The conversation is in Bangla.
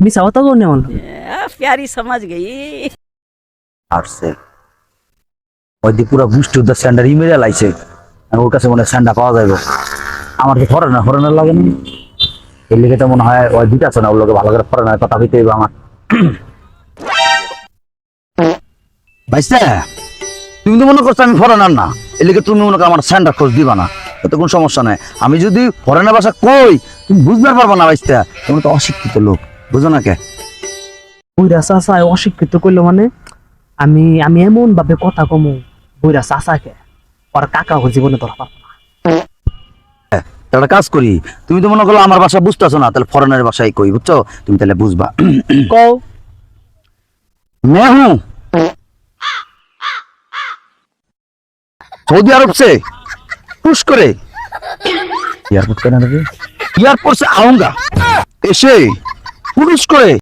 मिसा होता कौन है मन प्यारी समझ गई আসছে ওই দিয়ে পুরো বুস্ট উদ্ধার স্যান্ডার ইমেলে লাইছে ওর কাছে মনে হয় স্যান্ডা পাওয়া যাবে আমার তো ফরেনার লাগে না এর লিগে তো মনে হয় ওই দিতে আছে না ওর লোকে ভালো করে ফরেনার কথা হইতে হইবে আমার ভাইস্তা তুমি তো মনে করছো আমি ফরেনার না এর লিগে তুমি মনে করো আমার স্যান্ডার খোঁজ দিবা না এত কোনো সমস্যা নাই আমি যদি ফরেনার ভাষা কই তুমি বুঝতে পারবা না ভাইস্তা তুমি তো অশিক্ষিত লোক বুঝো না কে বুইরা চাচা অশিক্ষিত করলো মানে আমি আমি এমন ভাবে কথা কমু বুইরা চাচাকে ওর কাকা জীবনে ধরা পারবো না একটা কাজ করি তুমি তো মনে করো আমার ভাষা বুঝতেছো না তাহলে ফরেনের ভাষাই কই বুঝছো তুমি তাহলে বুঝবা কও मैं हूँ सऊदी अरब से पुश करे एयरपोर्ट से आऊंगा ऐसे पुश करे